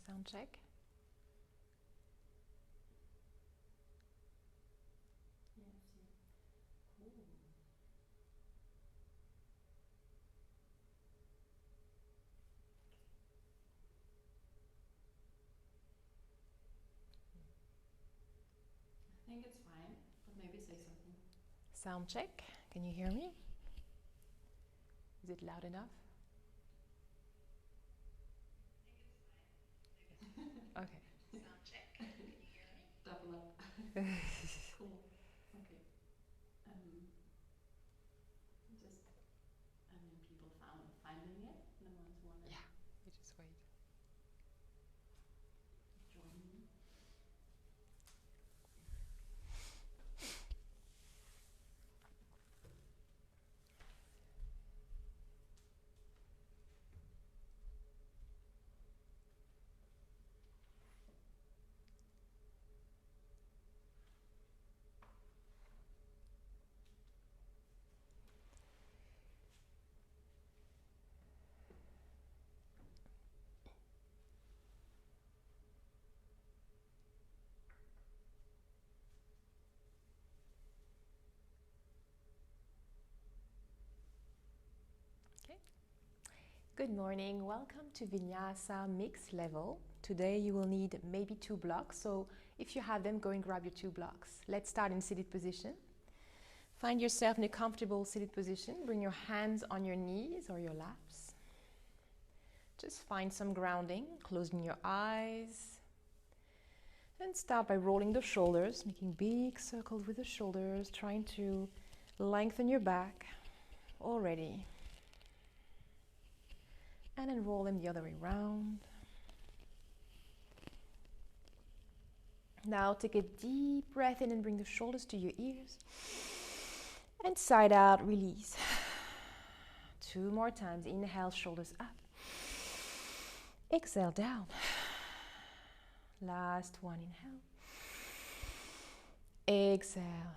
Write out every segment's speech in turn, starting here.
Sound check. I think it's fine, but maybe say something. Sound check. Can you hear me? Is it loud enough? Okay. Sound check. Can you hear me? Double up. Cool. Okay. People finding it, and the ones wanna. Yeah. You just wait. Join me. Good morning. Welcome to Vinyasa mix level. Today you will need maybe 2 blocks. So if you have them, go and grab your 2 blocks. Let's start in seated position. Find yourself in a comfortable seated position. Bring your hands on your knees or your laps. Just find some grounding, closing your eyes. And start by rolling the shoulders, making big circles with the shoulders, trying to lengthen your back. Already. And then roll them the other way around. Now take a deep breath in and bring the shoulders to your ears. And side out, release. 2 more times. Inhale, shoulders up. Exhale, down. Last one, inhale. Exhale.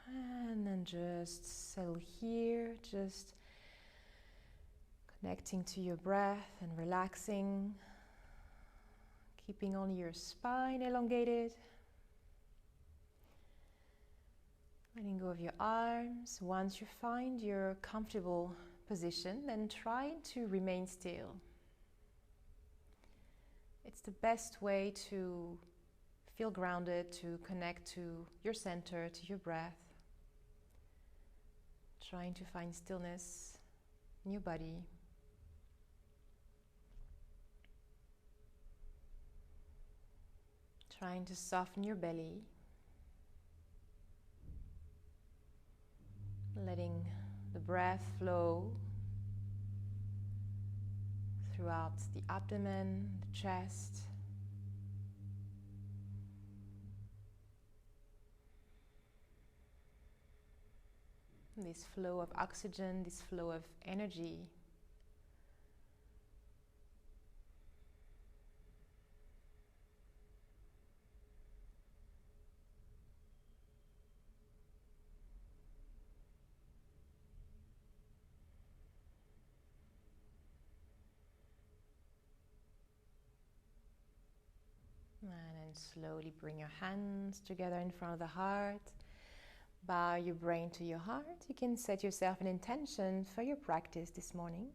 And then just settle here. Just connecting to your breath and relaxing. Keeping only your spine elongated. Letting go of your arms. Once you find your comfortable position, then try to remain still. It's the best way to feel grounded, to connect to your center, to your breath. Trying to find stillness in your body. Trying to soften your belly. Letting the breath flow throughout the abdomen, the chest. This flow of oxygen, this flow of energy. And then slowly bring your hands together in front of the heart. Bow your brain to your heart. You can set yourself an intention for your practice this morning.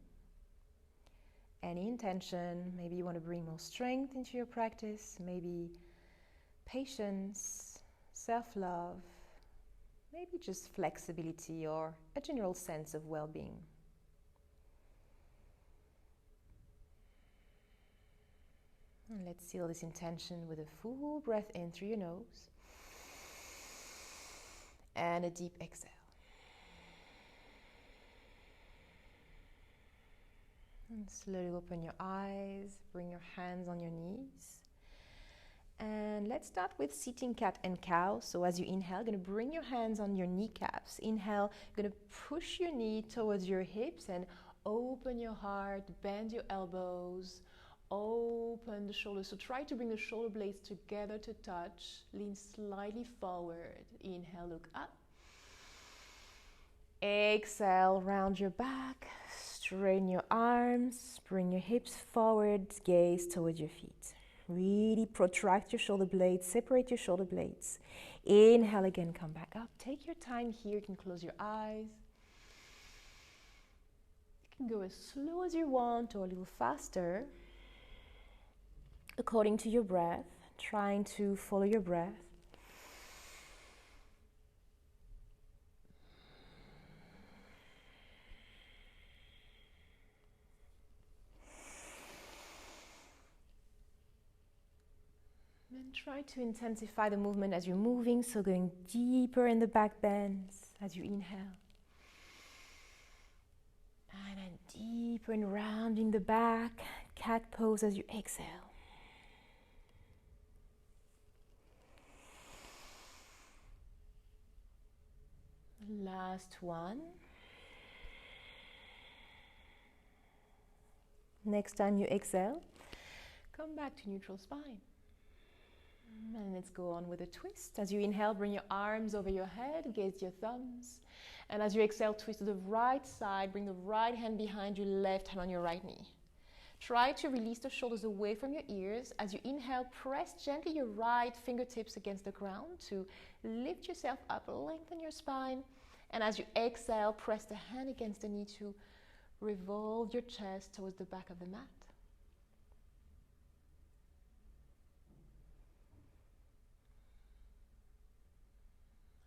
Any intention. Maybe you want to bring more strength into your practice. Maybe patience, self-love. Maybe just flexibility or a general sense of well-being. And let's seal this intention with a full breath in through your nose. And a deep exhale. And slowly open your eyes, bring your hands on your knees. And let's start with sitting cat and cow. So as you inhale, you're going to bring your hands on your kneecaps. Inhale, you're going to push your knee towards your hips and open your heart, bend your elbows, open the shoulders. So try to bring the shoulder blades together to touch. Lean slightly forward. Inhale, look up. Exhale, round your back. Straighten your arms, bring your hips forward, gaze towards your feet. Really protract your shoulder blades, separate your shoulder blades. Inhale again, come back up. Take your time here, you can close your eyes. You can go as slow as you want or a little faster, according to your breath, trying to follow your breath. And try to intensify the movement as you're moving, so going deeper in the back bends as you inhale. And then deeper and rounding the back, cat pose as you exhale. Last one. Next time you exhale, come back to neutral spine. And let's go on with a twist. As you inhale, bring your arms over your head, gaze your thumbs. And as you exhale, twist to the right side, bring the right hand behind you, left hand on your right knee. Try to release the shoulders away from your ears. As you inhale, press gently your right fingertips against the ground to lift yourself up, lengthen your spine. And as you exhale, press the hand against the knee to revolve your chest towards the back of the mat.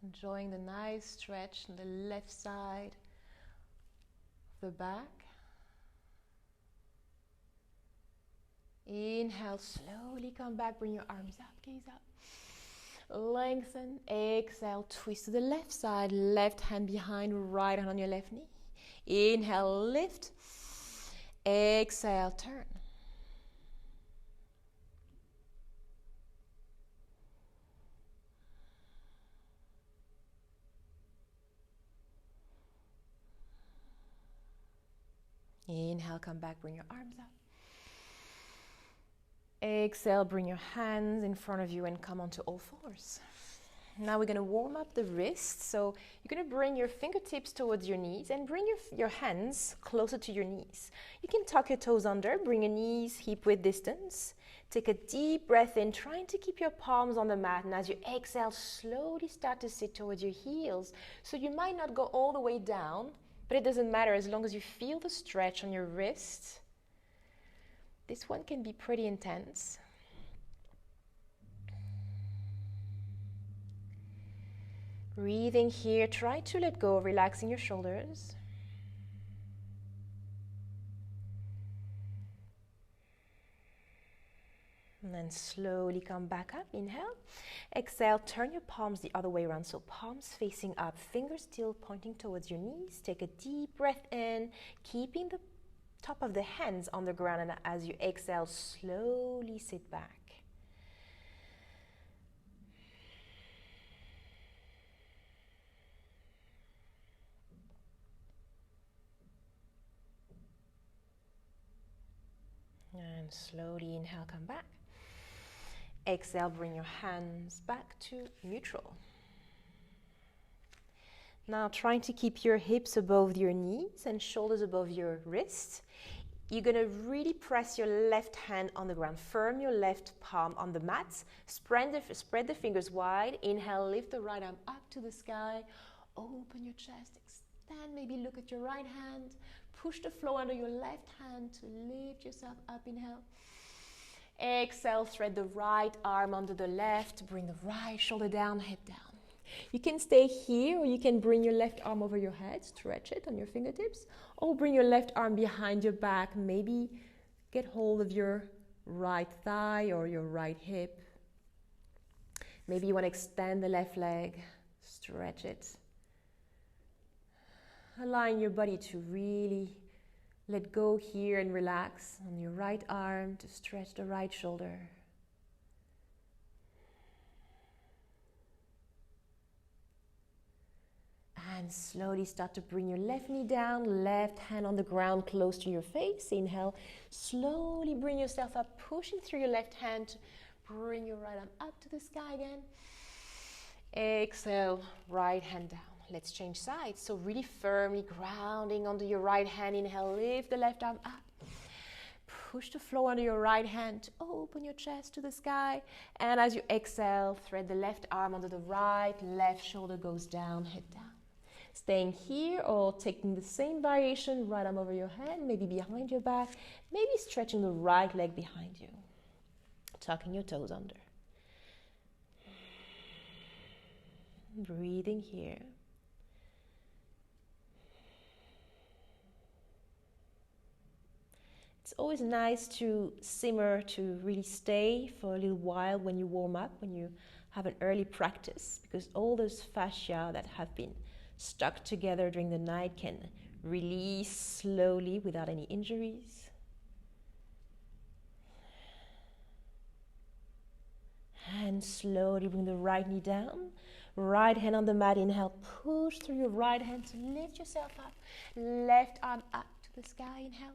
Enjoying the nice stretch on the left side of the back. Inhale, slowly come back, bring your arms up, gaze up. Lengthen, exhale, twist to the left side, left hand behind, right hand on your left knee. Inhale, lift, exhale, turn. Inhale, come back, bring your arms up. Exhale, bring your hands in front of you and come onto all fours. Now we're going to warm up the wrists. So you're going to bring your fingertips towards your knees and bring your hands closer to your knees. You can tuck your toes under, bring your knees hip-width distance. Take a deep breath in, trying to keep your palms on the mat. And as you exhale, slowly start to sit towards your heels. So you might not go all the way down, but it doesn't matter as long as you feel the stretch on your wrist. This one can be pretty intense. Breathing here, try to let go, relaxing your shoulders. And then slowly come back up, inhale. Exhale, turn your palms the other way around, so palms facing up, fingers still pointing towards your knees. Take a deep breath in, keeping the top of the hands on the ground, and as you exhale, slowly sit back. And slowly inhale, come back. Exhale, bring your hands back to neutral. Now trying to keep your hips above your knees and shoulders above your wrists. You're going to really press your left hand on the ground. Firm your left palm on the mat. Spread the fingers wide. Inhale, lift the right arm up to the sky. Open your chest, extend, maybe look at your right hand. Push the floor under your left hand to lift yourself up. Inhale. Exhale, thread the right arm under the left. Bring the right shoulder down, head down. You can stay here, or you can bring your left arm over your head, stretch it on your fingertips, or bring your left arm behind your back. Maybe get hold of your right thigh or your right hip. Maybe you want to extend the left leg, stretch it. Allowing your body to really let go here and relax on your right arm to stretch the right shoulder. And slowly start to bring your left knee down, left hand on the ground close to your face. Inhale, slowly bring yourself up, pushing through your left hand to bring your right arm up to the sky again. Exhale, right hand down. Let's change sides. So really firmly grounding onto your right hand. Inhale, lift the left arm up. Push the floor under your right hand. Open your chest to the sky. And as you exhale, thread the left arm under the right. Left shoulder goes down, head down. Staying here or taking the same variation, right arm over your head, maybe behind your back, maybe stretching the right leg behind you. Tucking your toes under. Breathing here. It's always nice to simmer, to really stay for a little while when you warm up, when you have an early practice, because all those fascia that have been stuck together during the night can release slowly without any injuries. And slowly bring the right knee down. Right hand on the mat. Inhale, push through your right hand to lift yourself up. Left arm up to the sky. Inhale.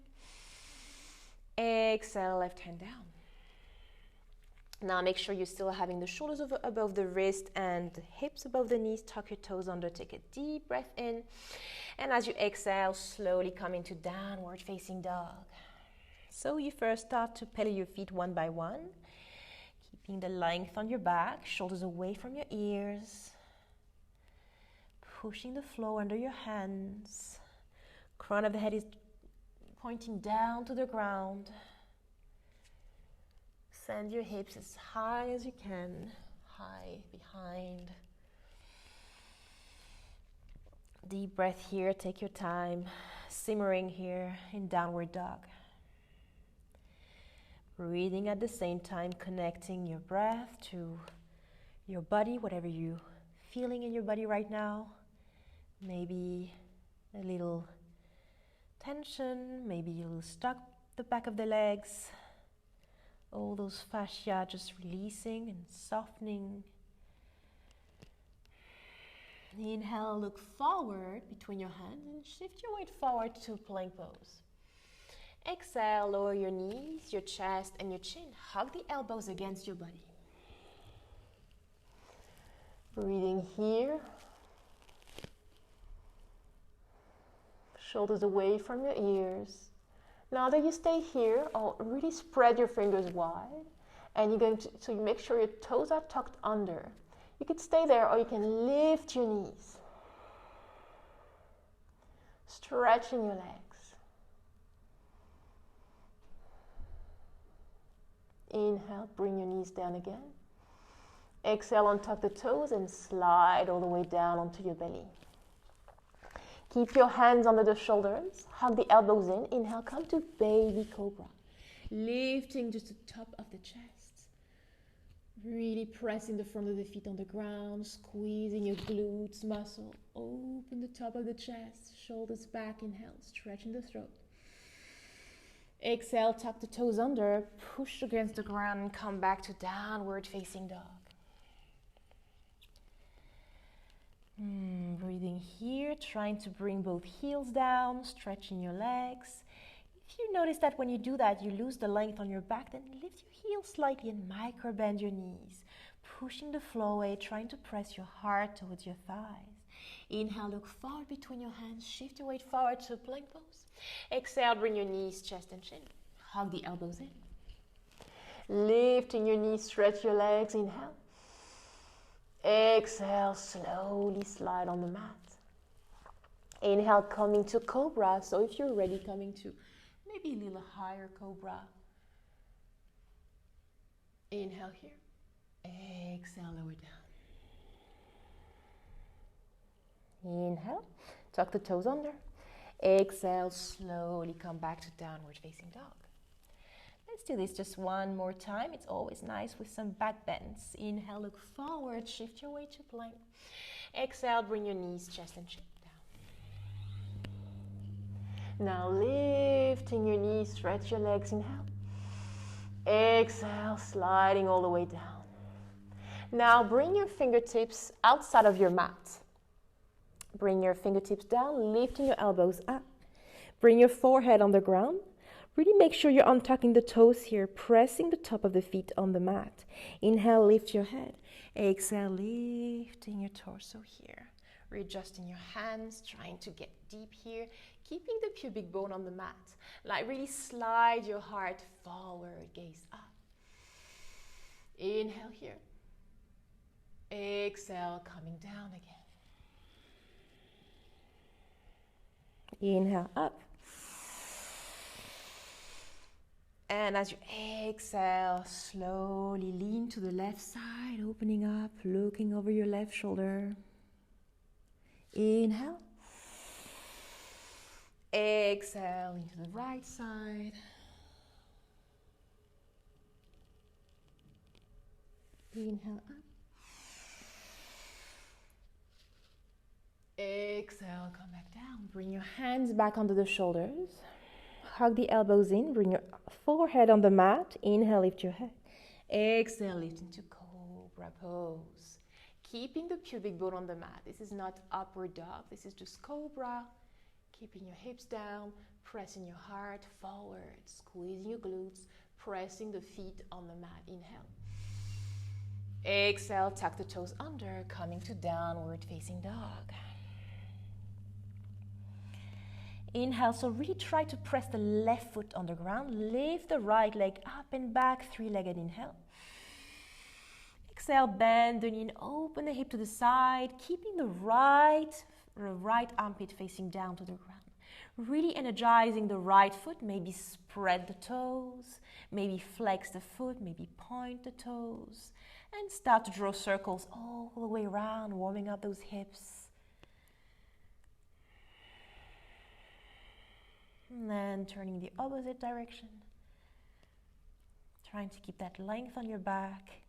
Exhale, left hand down. Now make sure you're still having the shoulders above the wrist and the hips above the knees. Tuck your toes under. Take a deep breath in. And as you exhale, slowly come into downward facing dog. So you first start to pedal your feet one by one. Keeping the length on your back, shoulders away from your ears. Pushing the floor under your hands. Crown of the head is pointing down to the ground. Send your hips as high as you can, high behind. Deep breath here, take your time, simmering here in downward dog. Breathing at the same time, connecting your breath to your body, whatever you're feeling in your body right now. Maybe a little tension, maybe a little stuck the back of the legs. All those fascia just releasing and softening. Inhale, look forward between your hands and shift your weight forward to plank pose. Exhale, lower your knees, your chest and your chin. Hug the elbows against your body. Breathing here. Shoulders away from your ears. Now that you stay here, really spread your fingers wide. And you're going to, so you make sure your toes are tucked under. You can stay there or you can lift your knees. Stretching your legs. Inhale, bring your knees down again. Exhale, untuck the toes and slide all the way down onto your belly. Keep your hands under the shoulders. Hug the elbows in. Inhale, come to baby cobra. Lifting just the top of the chest. Really pressing the front of the feet on the ground. Squeezing your glutes muscle. Open the top of the chest. Shoulders back. Inhale, stretching the throat. Exhale, tuck the toes under. Push against the ground and come back to downward facing dog. Breathing here, trying to bring both heels down, stretching your legs. If you notice that when you do that, you lose the length on your back, then lift your heels slightly and micro bend your knees. Pushing the floor away, trying to press your heart towards your thighs. Inhale, look forward between your hands. Shift your weight forward to plank pose. Exhale, bring your knees, chest and chin. Hug the elbows in. Lifting your knees, stretch your legs. Inhale. Exhale, slowly slide on the mat. Inhale, coming to cobra. So if you're ready, coming to maybe a little higher cobra. Inhale here. Exhale, lower down. Inhale, tuck the toes under. Exhale, slowly come back to downward facing dog. Let's do this just one more time. It's always nice with some back bends. Inhale, look forward, shift your weight to plank. Exhale, bring your knees, chest and chin down. Now lifting your knees, stretch your legs. Inhale. Exhale, sliding all the way down. Now bring your fingertips outside of your mat. Bring your fingertips down, lifting your elbows up. Bring your forehead on the ground. Really make sure you're untucking the toes here, pressing the top of the feet on the mat. Inhale, lift your head. Exhale, lifting your torso here. Readjusting your hands, trying to get deep here, keeping the pubic bone on the mat. Like really slide your heart forward, gaze up. Inhale here. Exhale, coming down again. Inhale up. And as you exhale, slowly lean to the left side, opening up, looking over your left shoulder. Inhale. Exhale into the right side. Inhale up. Exhale, come back down. Bring your hands back under the shoulders. Hug the elbows in. Bring your forehead on the mat. Inhale, lift your head. Exhale, lift into cobra pose. Keeping the pubic bone on the mat. This is not upward dog. This is just cobra. Keeping your hips down. Pressing your heart forward. Squeezing your glutes. Pressing the feet on the mat. Inhale. Exhale, tuck the toes under. Coming to downward facing dog. Inhale, so really try to press the left foot on the ground. Lift the right leg up and back, three-legged inhale. Exhale, bend the knee and open the hip to the side, keeping the right armpit facing down to the ground. Really energizing the right foot, maybe spread the toes, maybe flex the foot, maybe point the toes, and start to draw circles all the way around, warming up those hips. And then turning the opposite direction. Trying to keep that length on your back.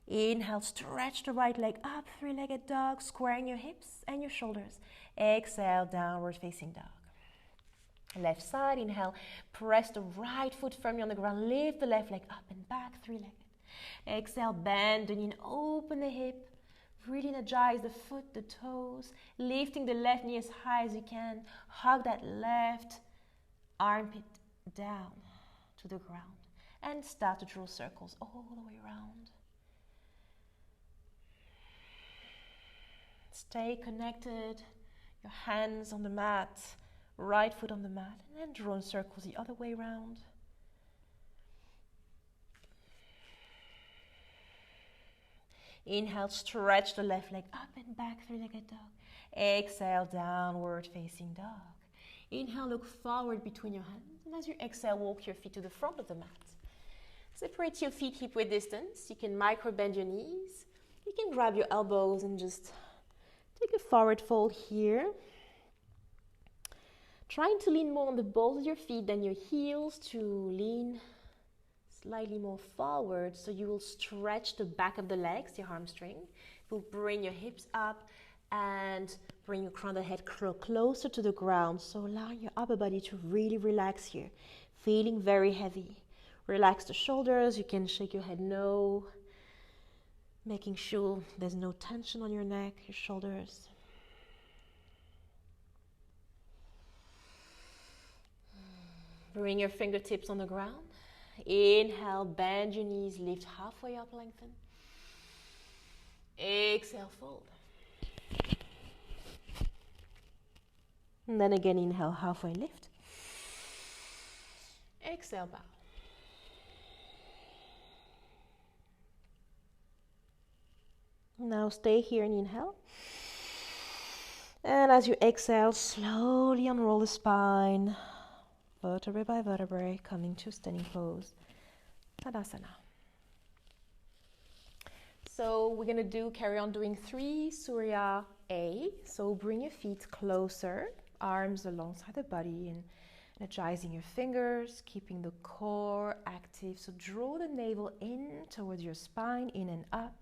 Inhale, stretch the right leg up, three-legged dog, squaring your hips and your shoulders. Exhale, downward facing dog. Left side, inhale, press the right foot firmly on the ground, lift the left leg up and back, three-legged. Exhale, bend the knee and open the hip. Really energize the foot, the toes, lifting the left knee as high as you can. Hug that left armpit down to the ground and start to draw circles all the way around. Stay connected, your hands on the mat, right foot on the mat, and then draw circles the other way around. Inhale, stretch the left leg up and back, three-legged dog. Exhale, downward facing dog. Inhale, look forward between your hands. And as you exhale, walk your feet to the front of the mat. Separate your feet hip-width distance. You can micro-bend your knees. You can grab your elbows and just take a forward fold here. Trying to lean more on the balls of your feet than your heels to lean slightly more forward, so you will stretch the back of the legs, your hamstring. You'll bring your hips up and bring your crown of the head closer to the ground, so allowing your upper body to really relax here, feeling very heavy. Relax the shoulders. You can shake your head no, making sure there's no tension on your neck, your shoulders. Bring your fingertips on the ground. Inhale, bend your knees, lift halfway up, lengthen. Exhale, fold. And then again, inhale, halfway lift. Exhale, bow. Now stay here and inhale. And as you exhale, slowly unroll the spine. Vertebrae by vertebrae, coming to standing pose, Tadasana. So we're going to carry on doing 3 Surya A. So bring your feet closer, arms alongside the body, and energizing your fingers, keeping the core active. So draw the navel in towards your spine, in and up,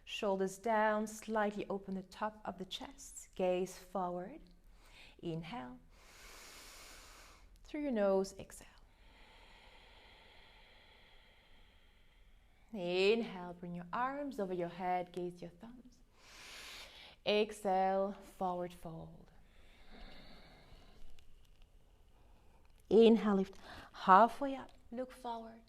shoulders down, slightly open the top of the chest, gaze forward. Inhale. Through your nose, exhale. Inhale, bring your arms over your head, gaze your thumbs. Exhale, forward fold. Inhale, lift halfway up, look forward.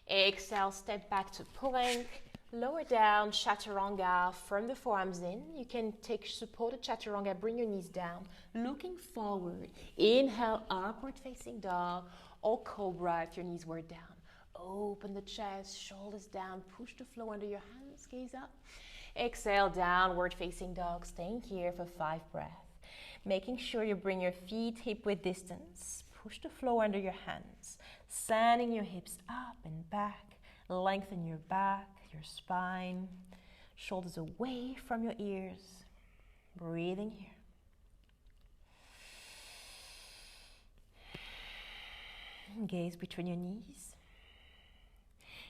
Exhale, step back to plank, Lower down, chaturanga, firm the forearms in. You can take supported chaturanga, bring your knees down, looking forward. Inhale, upward facing dog, or cobra if your knees were down. Open the chest, shoulders down, push the floor under your hands, gaze up. Exhale, downward facing dog, staying here for 5 breaths. Making sure you bring your feet hip-width distance. Push the floor under your hands, sending your hips up and back. Lengthen your back, your spine, shoulders away from your ears. Breathing here. Gaze between your knees.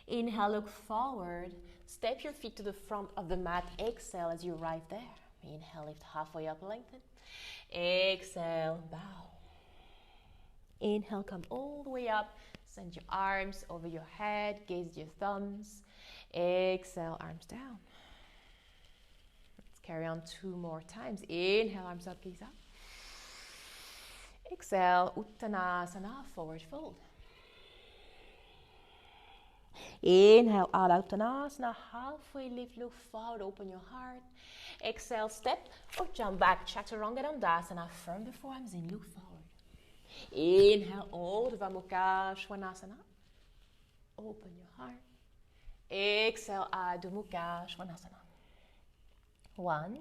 Inhale, look forward. Step your feet to the front of the mat. Exhale as you arrive there. Inhale, lift halfway up, lengthen. Exhale, bow. Inhale, come all the way up. Send your arms over your head. Gaze your thumbs. Exhale, arms down. Let's carry on 2 more times. Inhale, arms up, gaze up. Exhale, Uttanasana, forward fold. Inhale, out, Uttanasana, halfway lift, look forward, open your heart. Exhale, step or jump back, Chaturanga Dandasana, firm the forearms in, look forward. Inhale, Urdhva Mukha Svanasana, open your heart. Exhale, Adho Mukha Svanasana. 1.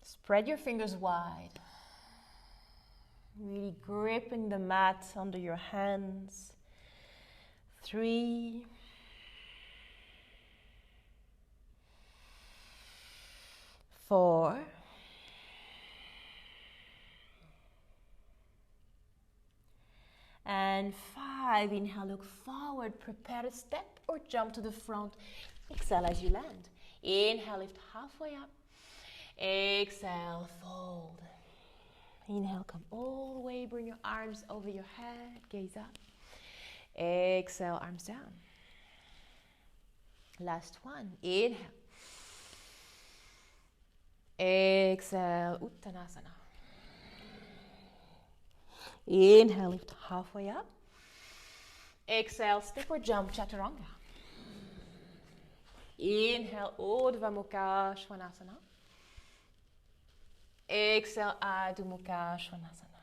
Spread your fingers wide. Really gripping the mat under your hands. 3. 4. And 5. Inhale, look forward, prepare to step or jump to the front. Exhale as you land. Inhale, lift halfway up. Exhale, fold. Inhale, come all the way, bring your arms over your head, gaze up. Exhale, arms down. Last one. Inhale. Exhale, Uttanasana. Inhale, lift halfway up. Exhale, step or jump, Chaturanga. Inhale, Urdhva Mukha Svanasana. Exhale, Adho Mukha Svanasana.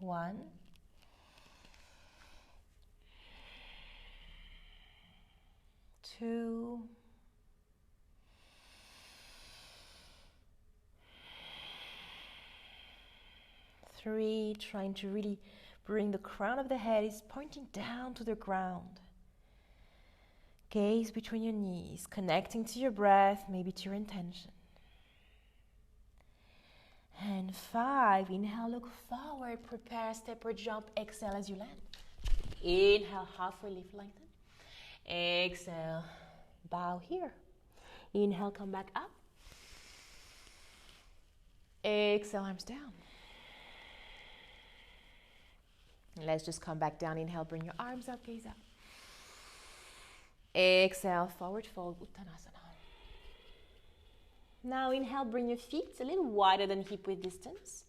1. 2. 3, trying to really bring the crown of the head is pointing down to the ground. Gaze between your knees, connecting to your breath, maybe to your intention. And 5, inhale, look forward, prepare, step or jump, exhale as you land. Inhale, halfway lift, lengthen. Exhale, bow here. Inhale, come back up. Exhale, arms down. Let's just come back down. Inhale, bring your arms up, gaze up. Exhale, forward fold, Uttanasana. Now inhale, bring your feet a little wider than hip width distance.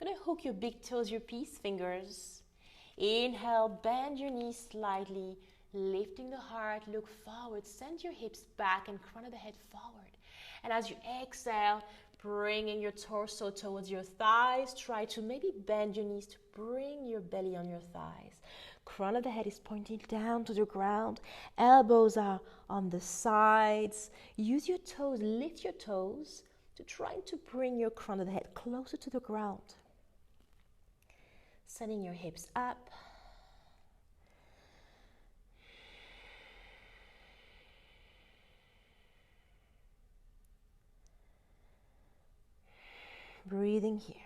Gonna hook your big toes, your peace fingers. Inhale, bend your knees slightly, lifting the heart, look forward, send your hips back and crown of the head forward. And as you exhale, bringing your torso towards your thighs, try to maybe bend your knees to bring your belly on your thighs. Crown of the head is pointing down to the ground. Elbows are on the sides. Use your toes, lift your toes to try to bring your crown of the head closer to the ground. Sending your hips up. Breathing here.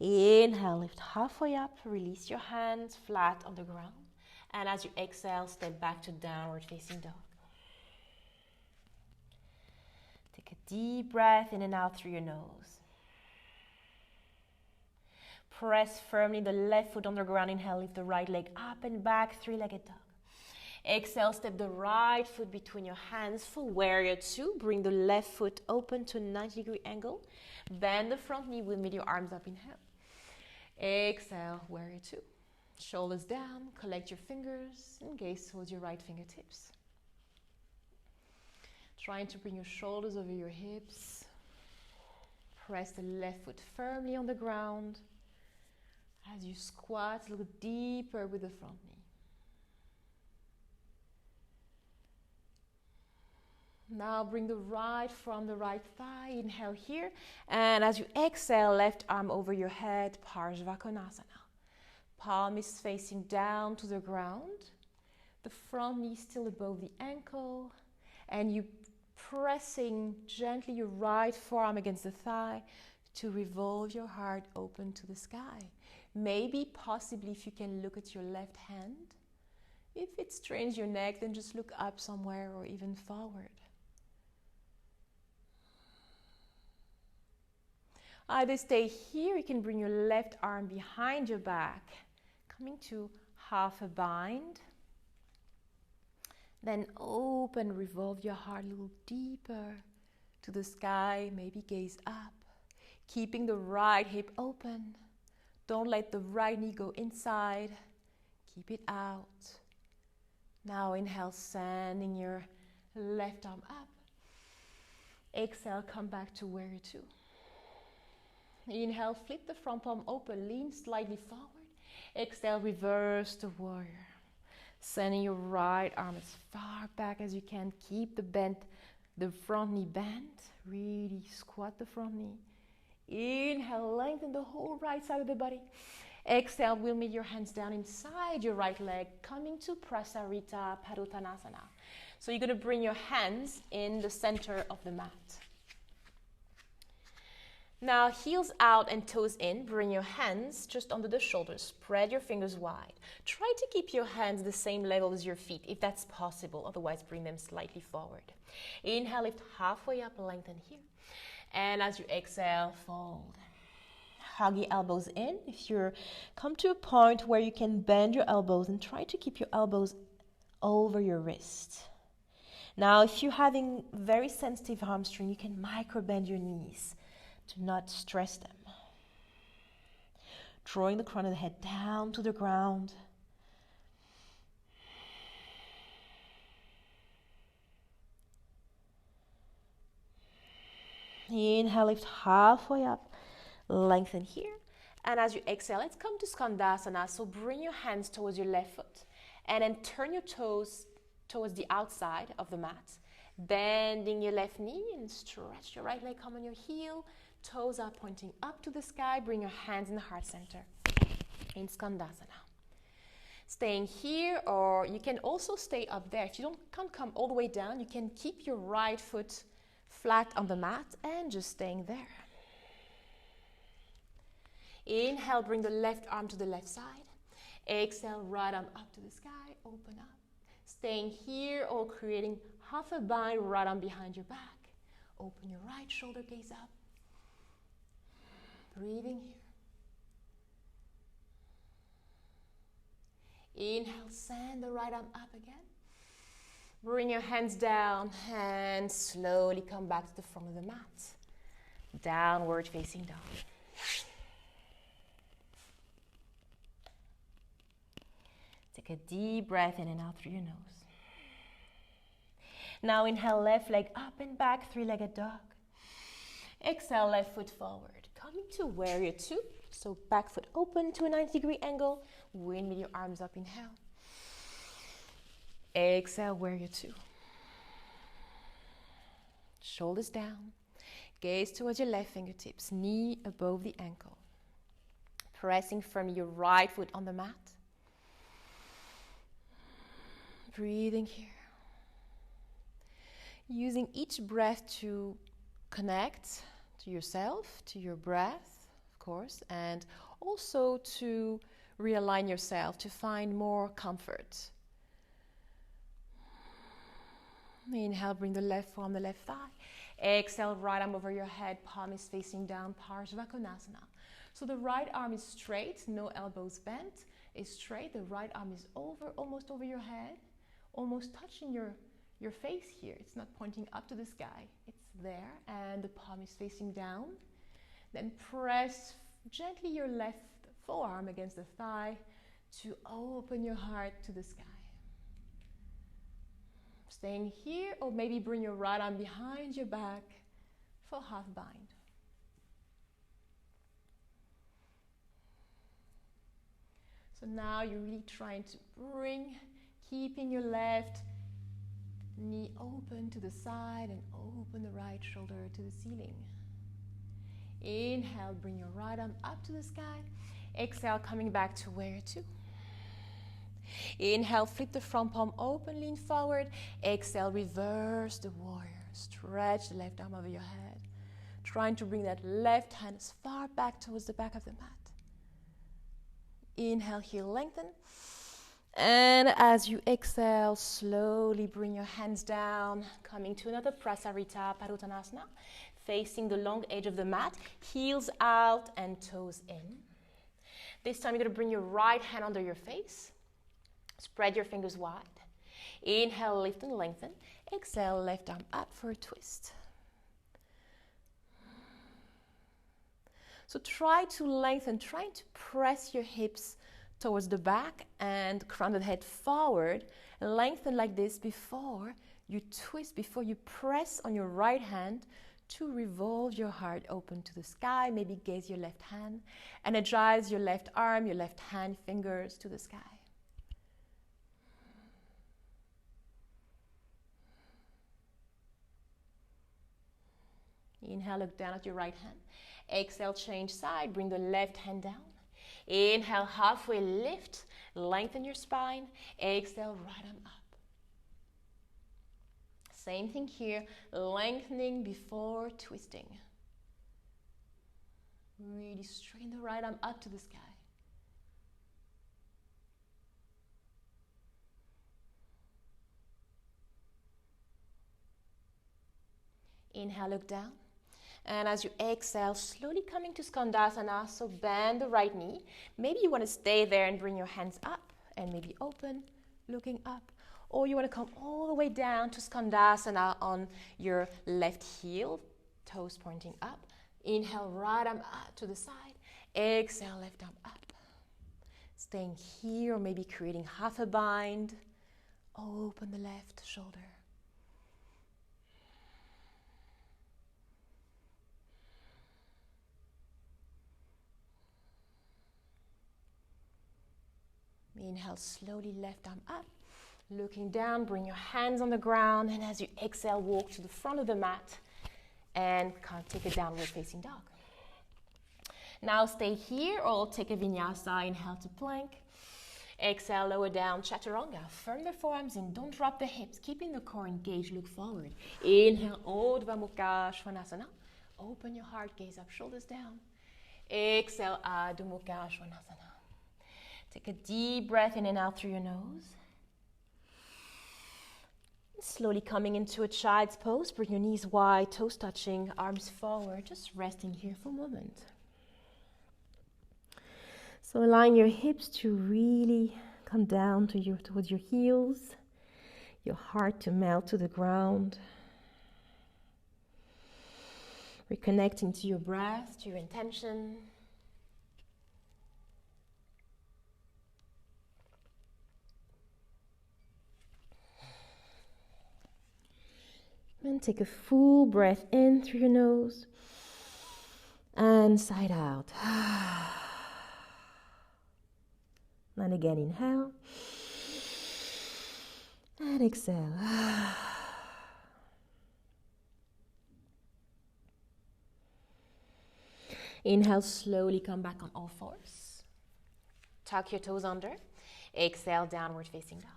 Inhale, lift halfway up, release your hands flat on the ground. And as you exhale, step back to downward facing dog. Take a deep breath in and out through your nose. Press firmly the left foot on the ground. Inhale, lift the right leg up and back, three-legged dog. Exhale, step the right foot between your hands for warrior 2. Bring the left foot open to a 90-degree angle. Bend the front knee with your arms up. Inhale. Exhale, warrior 2. Shoulders down, collect your fingers and gaze towards your right fingertips. Trying to bring your shoulders over your hips. Press the left foot firmly on the ground as you squat a little deeper with the front knee. Now bring the right from the right thigh. Inhale here. And as you exhale, left arm over your head, Parsvakonasana. Palm is facing down to the ground. The front knee still above the ankle. And you pressing gently your right forearm against the thigh to revolve your heart open to the sky. Maybe, possibly, if you can look at your left hand. If it strains your neck, then just look up somewhere or even forward. Either stay here, you can bring your left arm behind your back, coming to half a bind. Then open, revolve your heart a little deeper to the sky, maybe gaze up. Keeping the right hip open. Don't let the right knee go inside. Keep it out. Now inhale, sending your left arm up. Exhale, come back to warrior two. Inhale, flip the front palm open, lean slightly forward. Exhale, reverse the warrior. Sending your right arm as far back as you can. Keep the front knee bent. Really squat the front knee. Inhale, lengthen the whole right side of the body. Exhale, we'll meet your hands down inside your right leg, coming to Prasarita Padottanasana. So you're going to bring your hands in the center of the mat. Now, heels out and toes in. Bring your hands just under the shoulders. Spread your fingers wide. Try to keep your hands the same level as your feet, if that's possible. Otherwise, bring them slightly forward. Inhale, lift halfway up, lengthen here. And as you exhale, fold. Hug your elbows in. If you come to a point where you can bend your elbows, and try to keep your elbows over your wrist. Now, if you're having very sensitive hamstring, you can micro bend your knees to not stress them. Drawing the crown of the head down to the ground. Inhale, lift halfway up, lengthen here. And as you exhale, let's come to Skandasana. So bring your hands towards your left foot and then turn your toes towards the outside of the mat. Bending your left knee and stretch your right leg, come on your heel. Toes are pointing up to the sky. Bring your hands in the heart center in Skandasana. Staying here, or you can also stay up there. If you can't come all the way down, you can keep your right foot flat on the mat and just staying there. Inhale, bring the left arm to the left side. Exhale, right arm up to the sky, open up. Staying here or creating half a bind, right arm behind your back. Open your right shoulder, gaze up. Breathing here. Inhale, send the right arm up again. Bring your hands down and slowly come back to the front of the mat. Downward facing dog. Take a deep breath in and out through your nose. Now inhale, left leg up and back, three-legged dog. Exhale, left foot forward. Coming to warrior two. So back foot open to a 90-degree angle. Wind with your arms up, inhale. Exhale, warrior two. Shoulders down. Gaze towards your left fingertips. Knee above the ankle. Pressing from your right foot on the mat. Breathing here. Using each breath to connect to yourself, to your breath, of course, and also to realign yourself, to find more comfort. Inhale, bring the left forearm, the left thigh. Exhale, right arm over your head, palm is facing down, Parsvakonasana. So the right arm is straight, no elbows bent, is straight. The right arm is almost over your head, almost touching your face here. It's not pointing up to the sky. It's there, and the palm is facing down. Then press gently your left forearm against the thigh to open your heart to the sky. Staying here, or maybe bring your right arm behind your back for half bind. So now you're really trying to bring, keeping your left knee open to the side and open the right shoulder to the ceiling. Inhale, bring your right arm up to the sky. Exhale, coming back to warrior two. Inhale, flip the front palm open, lean forward. Exhale, reverse the warrior. Stretch the left arm over your head. Trying to bring that left hand as far back towards the back of the mat. Inhale, heel lengthen. And as you exhale, slowly bring your hands down, coming to another Prasarita Padottanasana, facing the long edge of the mat, heels out and toes in. This time you're going to bring your right hand under your face. Spread your fingers wide. Inhale, lift and lengthen. Exhale, left arm up for a twist. So try to lengthen, try to press your hips towards the back and crown the head forward. Lengthen like this before you twist, before you press on your right hand to revolve your heart open to the sky. Maybe gaze your left hand. Energize your left arm, your left hand, fingers to the sky. Inhale, look down at your right hand. Exhale, change side, bring the left hand down. Inhale, halfway lift, lengthen your spine. Exhale, right arm up. Same thing here, lengthening before twisting. Really straighten the right arm up to the sky. Inhale, look down. And as you exhale, slowly coming to Skandasana, so bend the right knee. Maybe you want to stay there and bring your hands up and maybe open, looking up. Or you want to come all the way down to Skandasana on your left heel, toes pointing up. Inhale, right arm up to the side. Exhale, left arm up. Staying here or maybe creating half a bind. Open the left shoulder. Inhale, slowly left arm up, looking down, bring your hands on the ground, and as you exhale, walk to the front of the mat and take a downward facing dog. Now stay here or take a Vinyasa, inhale to plank. Exhale, lower down, Chaturanga. Firm the forearms in, don't drop the hips, keeping the core engaged, look forward. Inhale, Urdhva Mukha Svanasana. Open your heart, gaze up, shoulders down. Exhale, Adho Mukha Svanasana. Take a deep breath in and out through your nose. Slowly coming into a child's pose. Bring your knees wide, toes touching, arms forward. Just resting here for a moment. So allowing your hips to really come down towards your heels. Your heart to melt to the ground. Reconnecting to your breath, to your intention. And take a full breath in through your nose and side out. And again, inhale and exhale. Inhale, slowly come back on all fours. Tuck your toes under. Exhale, downward facing dog.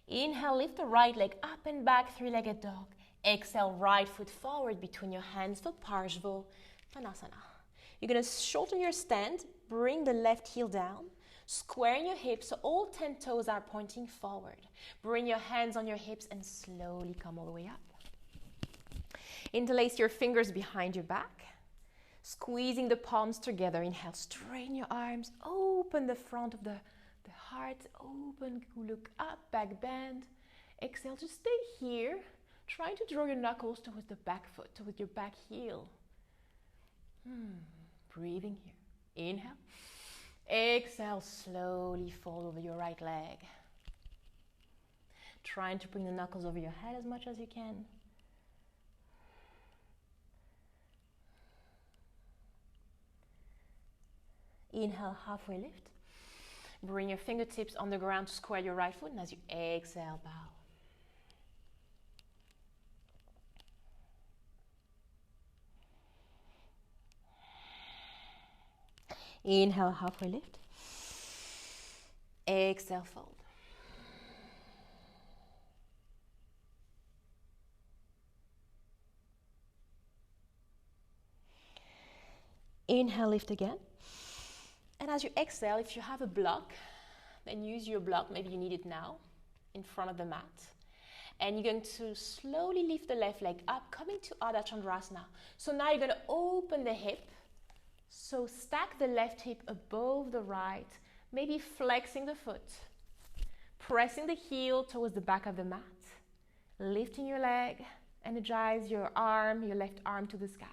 Inhale, lift the right leg up and back, three-legged dog. Exhale, right foot forward between your hands for Parsvottanasana. You're going to shorten your stand, bring the left heel down, squaring your hips so all 10 toes are pointing forward. Bring your hands on your hips and slowly come all the way up. Interlace your fingers behind your back, squeezing the palms together. Inhale, straighten your arms, open the front of the heart, open, look up, back bend. Exhale, just stay here. Trying to draw your knuckles towards the back foot, towards your back heel. Breathing here. Inhale. Exhale, slowly fold over your right leg. Trying to bring the knuckles over your head as much as you can. Inhale, halfway lift. Bring your fingertips on the ground to square your right foot, and as you exhale, bow. Inhale, halfway lift. Exhale, fold. Inhale, lift again. And as you exhale, if you have a block, then use your block, maybe you need it now, in front of the mat. And you're going to slowly lift the left leg up, coming to ardha chandrasana. So now you're going to open the hip. So stack the left hip above the right, maybe flexing the foot, pressing the heel towards the back of the mat, lifting your leg, energize your arm, your left arm to the sky.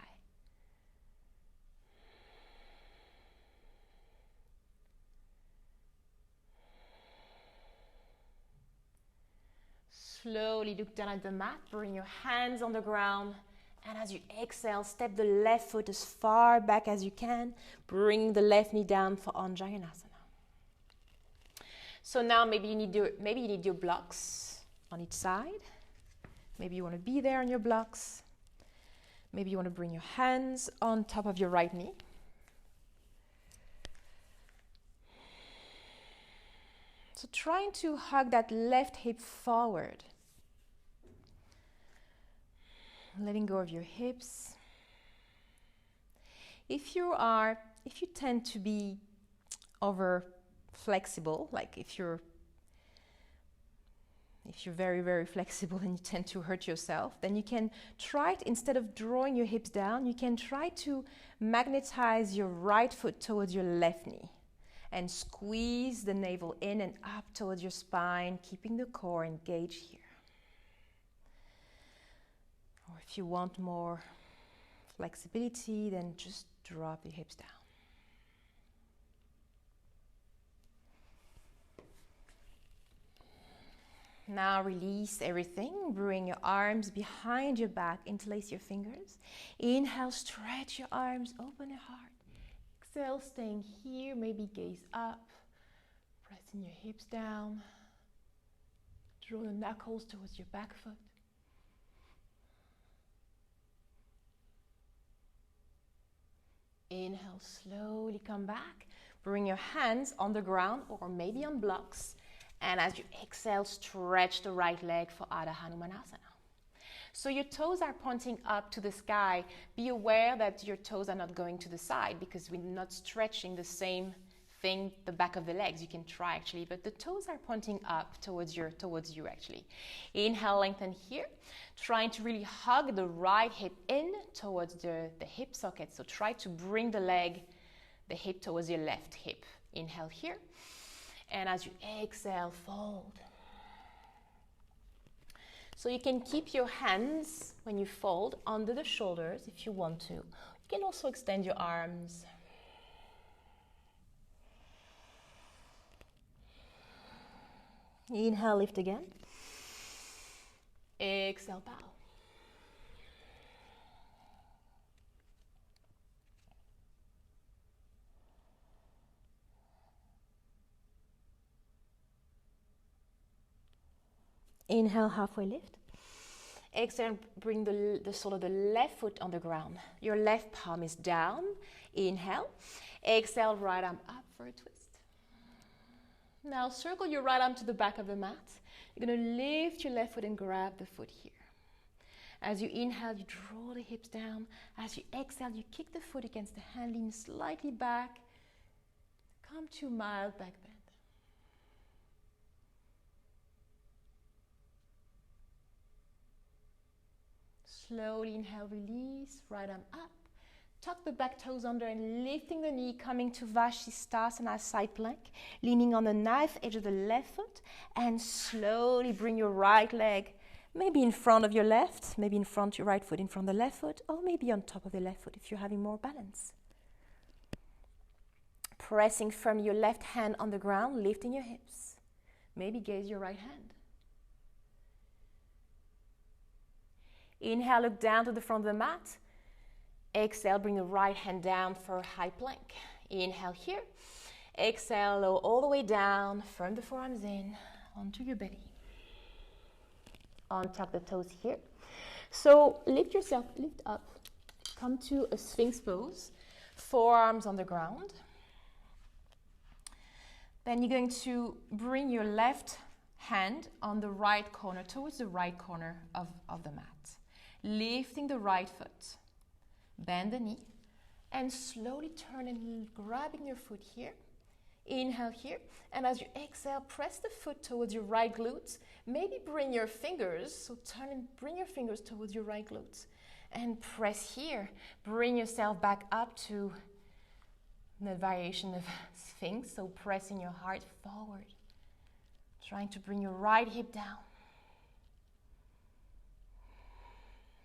Slowly look down at the mat, bring your hands on the ground, and as you exhale, step the left foot as far back as you can. Bring the left knee down for Anjayanasana. So now maybe you need your blocks on each side. Maybe you want to be there on your blocks. Maybe you want to bring your hands on top of your right knee. So trying to hug that left hip forward. Letting go of your hips. If you tend to be over flexible, like if you're very, very flexible and you tend to hurt yourself, then you can try it, instead of drawing your hips down, you can try to magnetize your right foot towards your left knee and squeeze the navel in and up towards your spine, keeping the core engaged here. Or if you want more flexibility, then just drop the hips down. Now release everything. Bring your arms behind your back, interlace your fingers. Inhale, stretch your arms, open your heart. Exhale, staying here, maybe gaze up, pressing your hips down. Draw the knuckles towards your back foot. Inhale, slowly come back. Bring your hands on the ground or maybe on blocks. And as you exhale, stretch the right leg for Ardha Hanumanasana. So your toes are pointing up to the sky. Be aware that your toes are not going to the side because we're not stretching the same thing, the back of the legs. You can try actually, but the toes are pointing up towards you actually. Inhale, lengthen here. Trying to really hug the right hip in towards the hip socket. So try to bring the hip towards your left hip. Inhale here. And as you exhale, fold. So you can keep your hands, when you fold, under the shoulders if you want to. You can also extend your arms. Inhale, lift again. Exhale, bow. Inhale, halfway lift. Exhale, bring the sole of the left foot on the ground. Your left palm is down. Inhale. Exhale, right arm up for a twist. Now circle your right arm to the back of the mat. You're going to lift your left foot and grab the foot here. As you inhale, you draw the hips down. As you exhale, you kick the foot against the hand, lean slightly back. Come to mild back bend. Slowly inhale, release, right arm up. Tuck the back toes under and lifting the knee, coming to Vashisthasana, side plank. Leaning on the knife edge of the left foot and slowly bring your right leg maybe in front of your left, maybe in front your right foot in front of the left foot, or maybe on top of the left foot if you're having more balance. Pressing from your left hand on the ground, lifting your hips. Maybe gaze your right hand. Inhale, look down to the front of the mat. Exhale, bring the right hand down for high plank. Inhale here. Exhale, lower all the way down. Firm the forearms in onto your belly. Untap the toes here. So lift yourself, lift up. Come to a Sphinx pose. Forearms on the ground. Then you're going to bring your left hand on the right corner, towards the right corner of the mat. Lifting the right foot. Bend the knee. And slowly turn and grabbing your foot here. Inhale here. And as you exhale, press the foot towards your right glutes. Maybe bring your fingers, so turn and bring your fingers towards your right glutes. And press here. Bring yourself back up to the variation of Sphinx, so pressing your heart forward. Trying to bring your right hip down.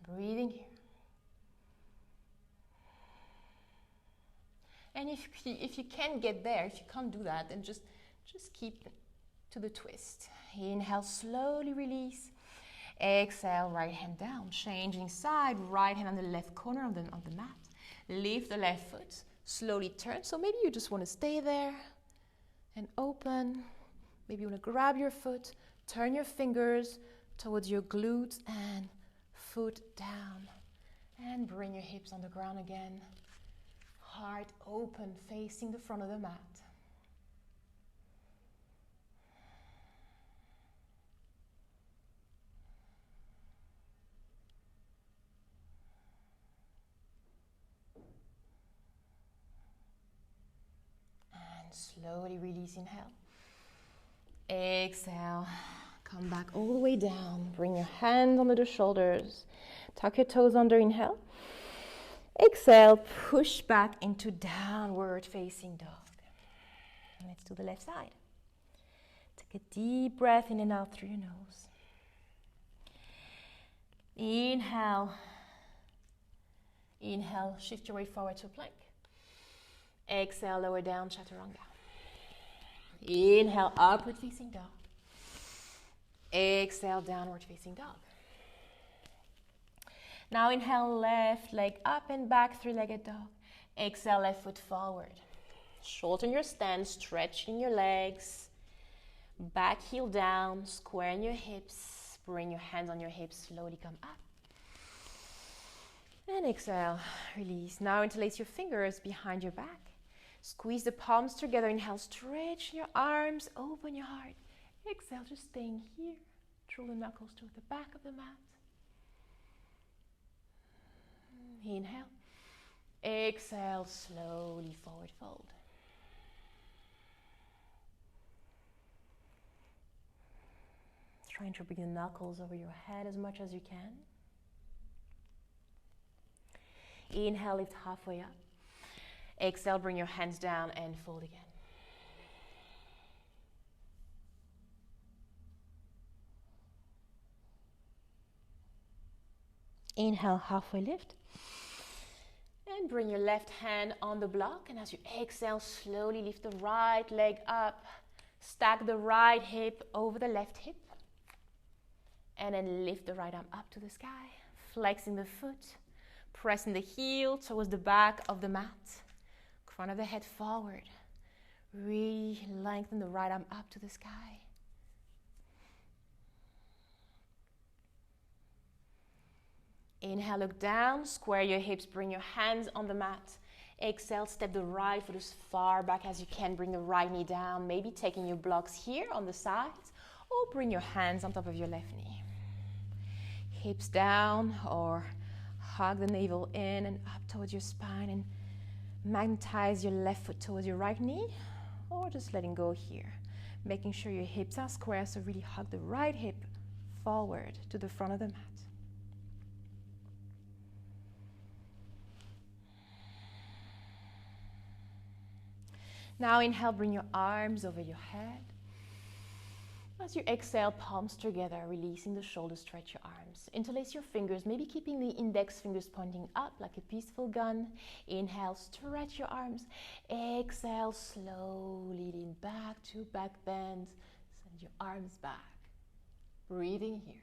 Breathing here. And if you can't get there, if you can't do that, then just keep to the twist. Inhale, slowly release. Exhale, right hand down. Changing side, right hand on the left corner of the mat. Lift the left foot. Slowly turn. So maybe you just want to stay there and open. Maybe you want to grab your foot, turn your fingers towards your glutes and foot down. And bring your hips on the ground again. Heart open, facing the front of the mat. Slowly release, inhale. Exhale, come back all the way down. Bring your hands under the shoulders. Tuck your toes under, inhale. Exhale, push back into downward facing dog. And let's do the left side. Take a deep breath in and out through your nose. Inhale. Inhale, shift your weight forward to a plank. Exhale, lower down, chaturanga. Inhale, upward facing dog. Exhale, downward facing dog. Now inhale, left leg up and back, three-legged dog. Exhale, left foot forward. Shorten your stance, stretching your legs. Back heel down, squaring your hips. Bring your hands on your hips, slowly come up. And exhale, release. Now interlace your fingers behind your back. Squeeze the palms together. Inhale, stretch your arms, open your heart. Exhale, just staying here. Draw the knuckles to the back of the mat. Inhale. Exhale, slowly forward fold. Trying to bring the knuckles over your head as much as you can. Inhale, lift halfway up. Exhale, bring your hands down and fold again. Inhale, halfway lift. And bring your left hand on the block. And as you exhale, slowly lift the right leg up. Stack the right hip over the left hip. And then lift the right arm up to the sky. Flexing the foot. Pressing the heel towards the back of the mat. Front of the head forward. Really lengthen the right arm up to the sky. Inhale, look down, square your hips, bring your hands on the mat. Exhale, step the right foot as far back as you can. Bring the right knee down, maybe taking your blocks here on the sides, or bring your hands on top of your left knee. Hips down, or hug the navel in and up towards your spine, and magnetize your left foot towards your right knee, or just letting go here. Making sure your hips are square, so really hug the right hip forward to the front of the mat. Now inhale, bring your arms over your head. As you exhale, palms together, releasing the shoulders, stretch your arms. Interlace your fingers, maybe keeping the index fingers pointing up like a peaceful gun. Inhale, stretch your arms. Exhale, slowly lean back to back bend. Send your arms back. Breathing here.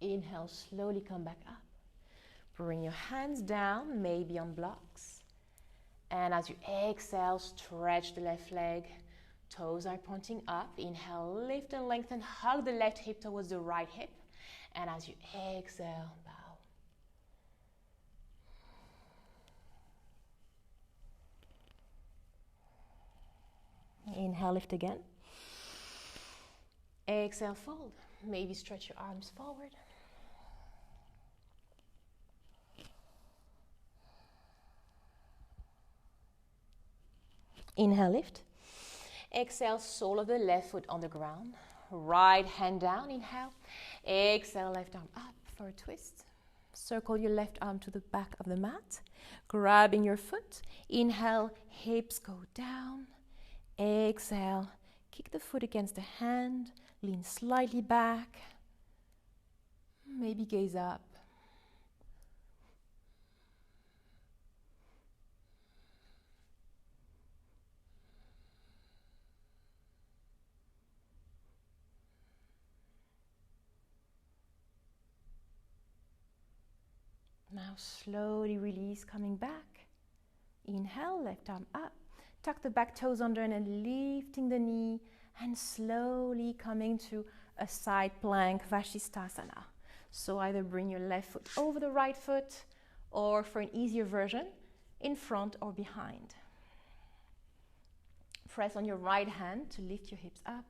Inhale, slowly come back up. Bring your hands down, maybe on blocks. And as you exhale, stretch the left leg. Toes are pointing up. Inhale, lift and lengthen. Hug the left hip towards the right hip. And as you exhale, bow. Inhale, lift again. Exhale, fold. Maybe stretch your arms forward. Inhale, lift. Exhale, sole of the left foot on the ground. Right hand down, inhale. Exhale, left arm up for a twist. Circle your left arm to the back of the mat. Grabbing your foot. Inhale, hips go down. Exhale, kick the foot against the hand. Lean slightly back. Maybe gaze up. Now slowly release, coming back. Inhale, left arm up. Tuck the back toes under and then lifting the knee and slowly coming to a side plank, Vashisthasana. So either bring your left foot over the right foot or for an easier version, in front or behind. Press on your right hand to lift your hips up.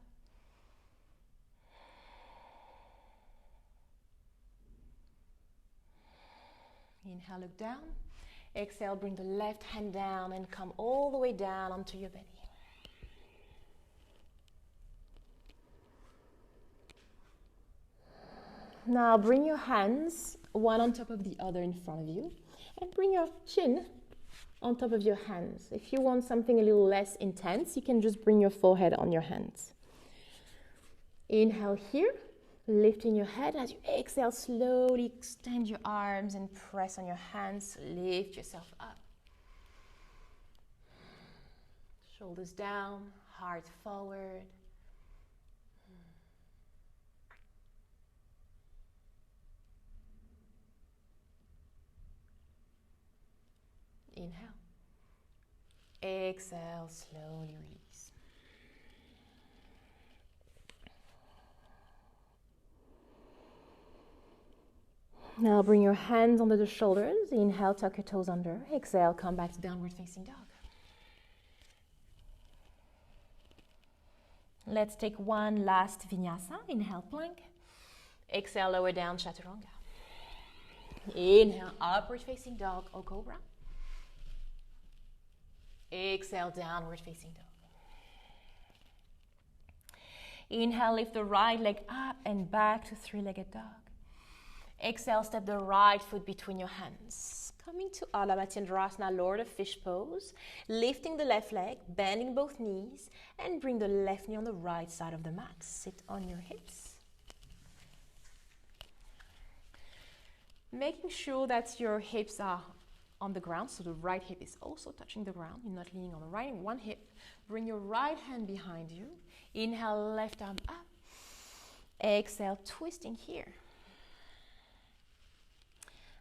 Inhale, look down. Exhale, bring the left hand down and come all the way down onto your belly. Now bring your hands one on top of the other in front of you and bring your chin on top of your hands. If you want something a little less intense, you can just bring your forehead on your hands. Inhale here. Lifting your head. As you exhale, slowly extend your arms and press on your hands. Lift yourself up. Shoulders down, heart forward. Inhale. Exhale, slowly release. Now bring your hands under the shoulders. Inhale, tuck your toes under. Exhale, come back to downward facing dog. Let's take one last vinyasa. Inhale, plank. Exhale, lower down, chaturanga. Inhale, upward facing dog or cobra. Exhale, downward facing dog. Inhale, lift the right leg up and back to three-legged dog. Exhale, step the right foot between your hands. Coming to ardha chandrasana, Lord of Fish pose. Lifting the left leg, bending both knees, and bring the left knee on the right side of the mat. Sit on your hips. Making sure that your hips are on the ground, so the right hip is also touching the ground. You're not leaning on the right one hip. Bring your right hand behind you. Inhale, left arm up. Exhale, twisting here.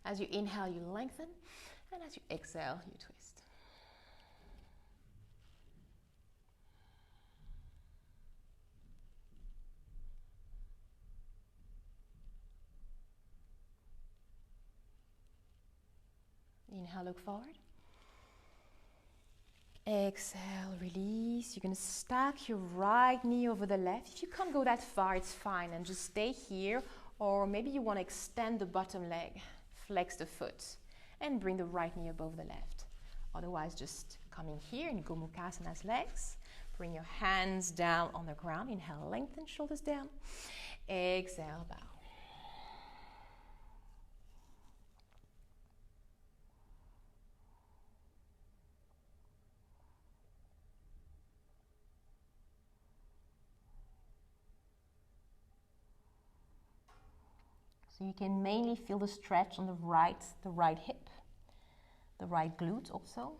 As you inhale, you lengthen, and as you exhale, you twist. Inhale, look forward. Exhale, release. You're going to stack your right knee over the left. If you can't go that far, it's fine, and just stay here, or maybe you want to extend the bottom leg. Flex the foot and bring the right knee above the left. Otherwise, just coming here in Gomukhasana's legs. Bring your hands down on the ground. Inhale, lengthen, shoulders down. Exhale, bow. So you can mainly feel the stretch on the right hip, the right glute also.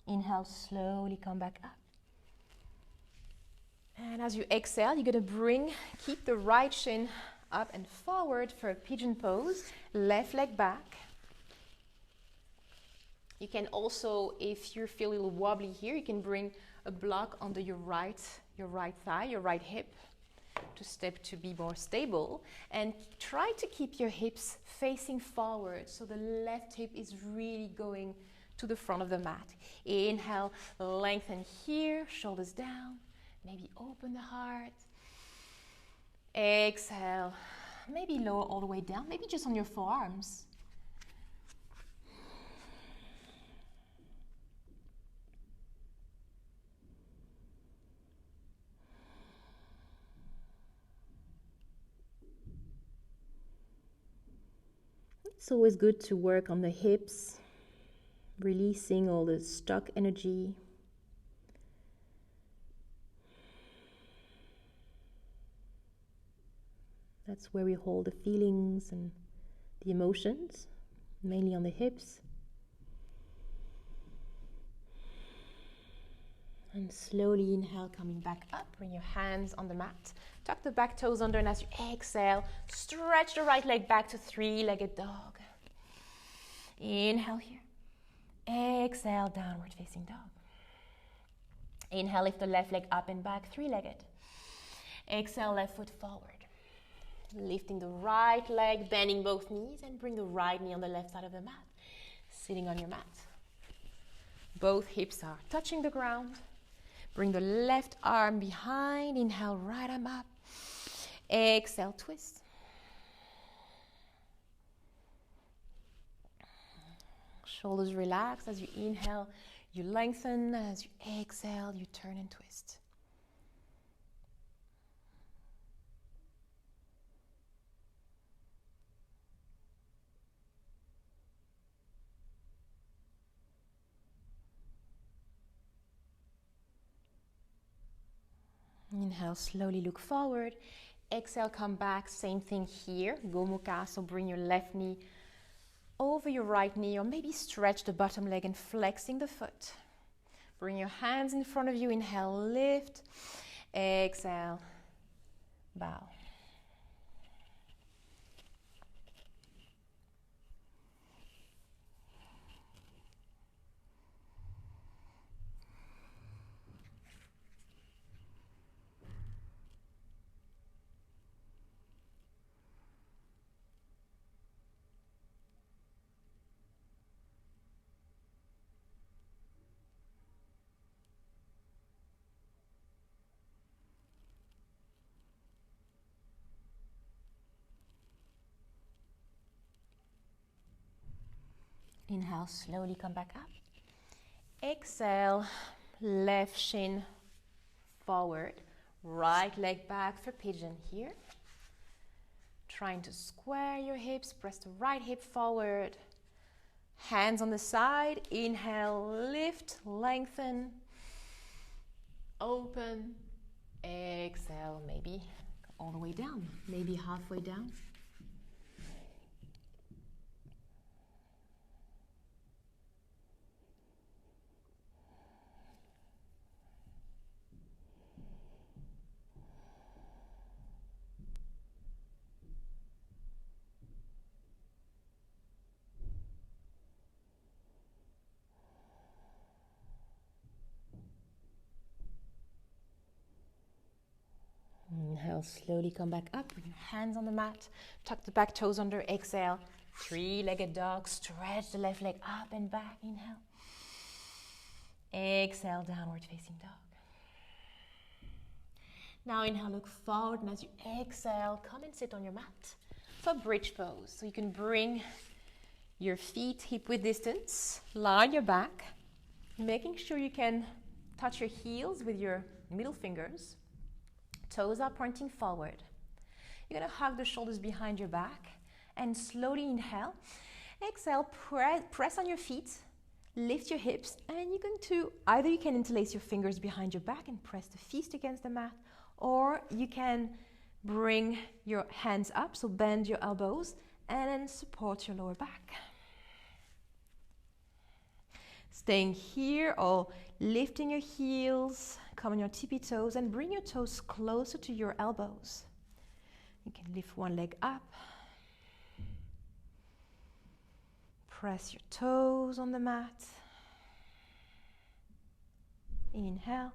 Inhale, slowly come back up. And as you exhale, you're going to keep the right shin up and forward for a pigeon pose. Left leg back. You can also, if you feel a little wobbly here, you can bring a block under your right thigh, your right hip, to be more stable. And try to keep your hips facing forward, so the left hip is really going to the front of the mat. Inhale, lengthen here, shoulders down, maybe open the heart. Exhale, maybe lower all the way down, maybe just on your forearms. It's always good to work on the hips, releasing all the stuck energy. That's where we hold the feelings and the emotions, mainly on the hips. And slowly inhale, coming back up. Bring your hands on the mat. Tuck the back toes under, and as you exhale, stretch the right leg back to three-legged dog. Inhale here. Exhale, downward facing dog. Inhale, lift the left leg up and back, three-legged. Exhale, left foot forward. Lifting the right leg, bending both knees, and bring the right knee on the left side of the mat. Sitting on your mat. Both hips are touching the ground. Bring the left arm behind. Inhale, right arm up. Exhale, twist. Shoulders relax. As you inhale, you lengthen. As you exhale, you turn and twist. Inhale, slowly look forward. Exhale, come back. Same thing here. Gomukha, so bring your left knee over your right knee, or maybe stretch the bottom leg and flexing the foot. Bring your hands in front of you. Inhale, lift. Exhale, bow. Inhale, slowly come back up. Exhale, left shin forward, right leg back for pigeon here. Trying to square your hips, press the right hip forward. Hands on the side. Inhale, lift, lengthen, open. Exhale, maybe all the way down, maybe halfway down. Inhale, slowly come back up. Bring your hands on the mat. Tuck the back toes under. Exhale, three-legged dog. Stretch the left leg up and back. Inhale. Exhale, downward facing dog. Now inhale, look forward, and as you exhale, come and sit on your mat for bridge pose. So you can bring your feet hip-width distance, lie on your back, making sure you can touch your heels with your middle fingers. Toes are pointing forward. You're going to hug the shoulders behind your back and slowly inhale. Exhale, press on your feet, lift your hips, and you're going to, either you can interlace your fingers behind your back and press the feet against the mat, or you can Bring your hands up, so bend your elbows and then support your lower back. Staying here or lifting your heels, come on your tippy toes and bring your toes closer to your elbows. You can lift one leg up. Press your toes on the mat. Inhale.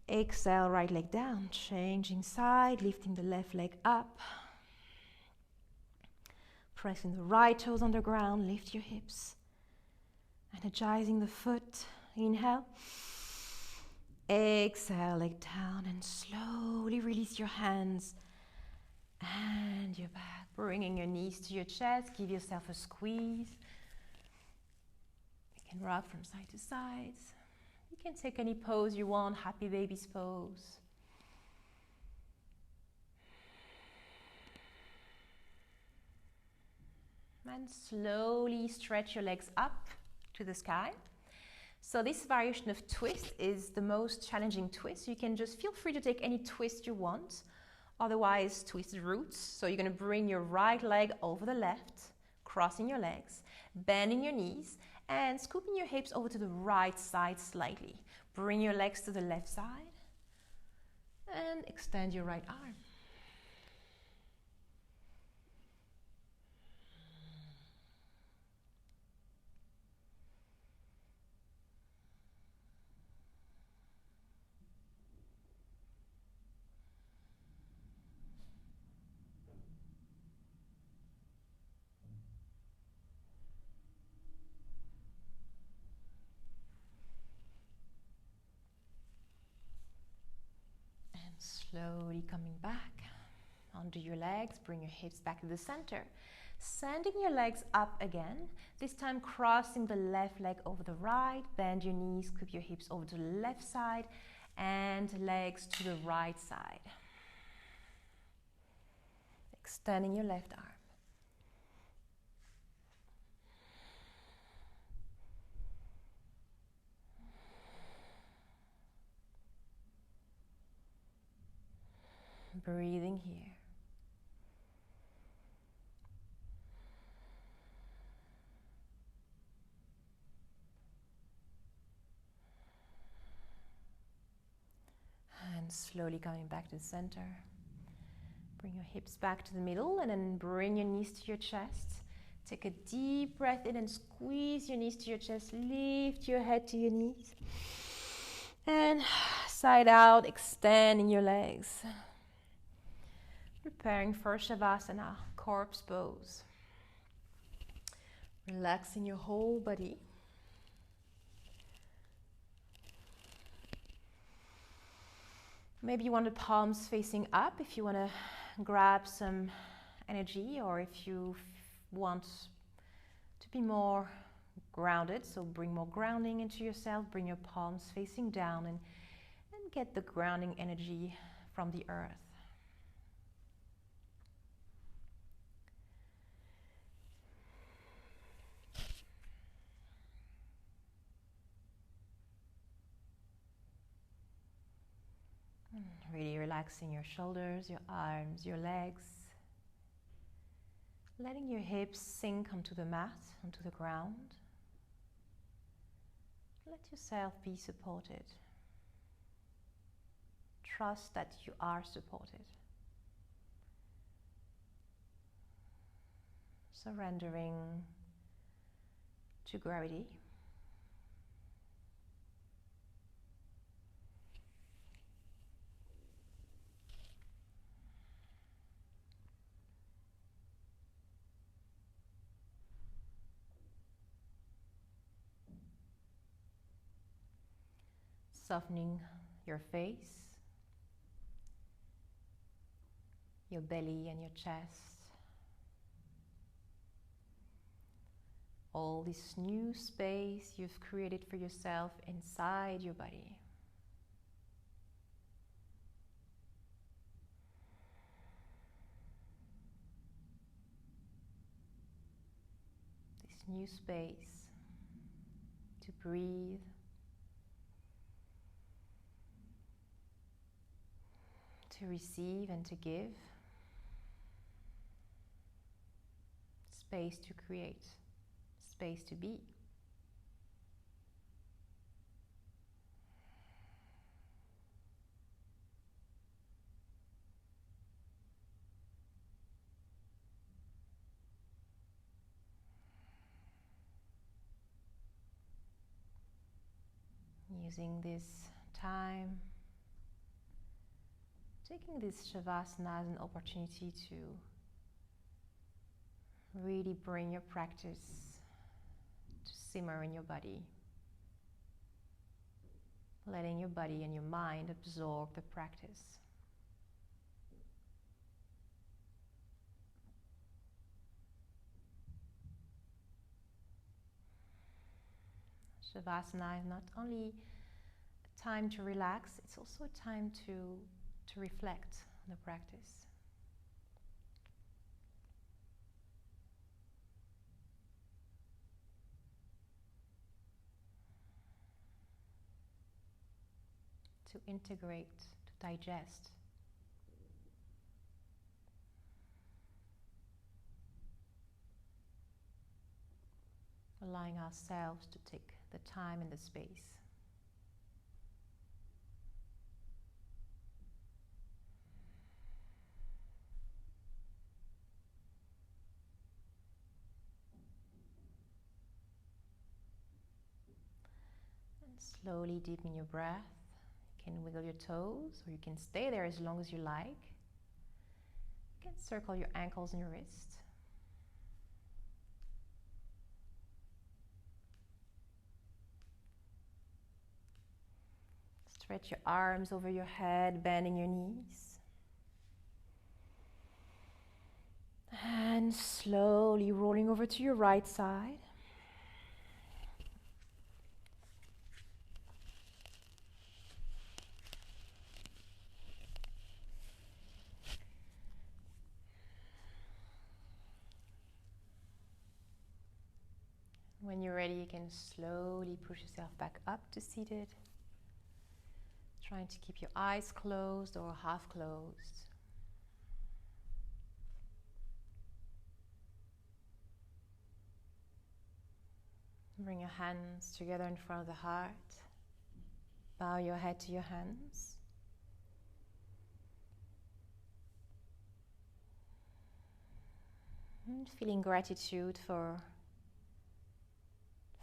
Exhale, right leg down, changing side, lifting the left leg up. Pressing the right toes on the ground, lift your hips. Energizing the foot. Inhale. Exhale, leg down and slowly release your hands and your back. Bringing your knees to your chest, give yourself a squeeze. You can rock from side to side. You can take any pose you want, happy baby's pose. And slowly stretch your legs up to the sky. So this variation of twist is the most challenging twist. You can just feel free to take any twist you want. Otherwise, twist roots. So you're going to bring your right leg over the left, crossing your legs, bending your knees, and scooping your hips over to the right side slightly. Bring your legs to the left side and extend your right arm. Slowly coming back onto your legs, bring your hips back to the center. Sending your legs up again, this time crossing the left leg over the right, bend your knees, scoop your hips over to the left side and legs to the right side. Extending your left arm. Breathing here. And slowly coming back to the center. Bring your hips back to the middle and then bring your knees to your chest. Take a deep breath in and squeeze your knees to your chest. Lift your head to your knees. And side out, extending your legs. Preparing for shavasana, corpse pose. Relaxing your whole body. Maybe you want the palms facing up if you want to grab some energy, or if you want to be more grounded, so bring more grounding into yourself. Bring your palms facing down and get the grounding energy from the earth. Really relaxing your shoulders, your arms, your legs. Letting your hips sink onto the mat, onto the ground. Let yourself be supported. Trust that you are supported. Surrendering to gravity. Softening your face, your belly and your chest. All this new space you've created for yourself inside your body. This new space to breathe, to to receive and to give, space to create, space to be. Using this time, taking this shavasana as an opportunity to really bring your practice to simmer in your body, letting your body and your mind absorb the practice. Shavasana is not only a time to relax, it's also a time to reflect on the practice. To integrate, to digest. Allowing ourselves to take the time and the space. And slowly deepen your breath. You can wiggle your toes, or you can stay there as long as you like. You can circle your ankles and your wrists. Stretch your arms over your head, bending your knees. And slowly rolling over to your right side. When you're ready, you can slowly push yourself back up to seated. Trying to keep your eyes closed or half closed. Bring your hands together in front of the heart. Bow your head to your hands. And feeling gratitude for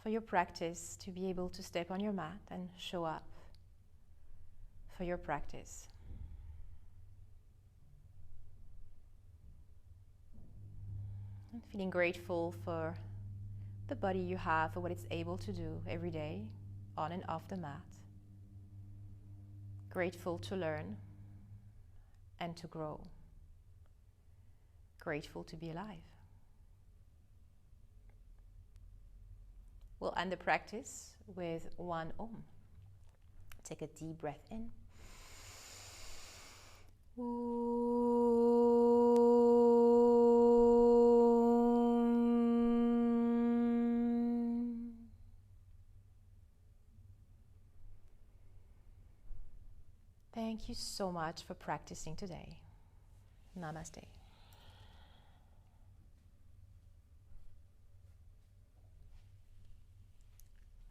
your practice, to be able to step on your mat and show up for your practice. And feeling grateful for the body you have, for what it's able to do every day, on and off the mat. Grateful to learn and to grow. Grateful to be alive. We'll end the practice with one Om. Take a deep breath in. Thank you so much for practicing today. Namaste.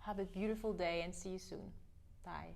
Have a beautiful day and see you soon. Bye.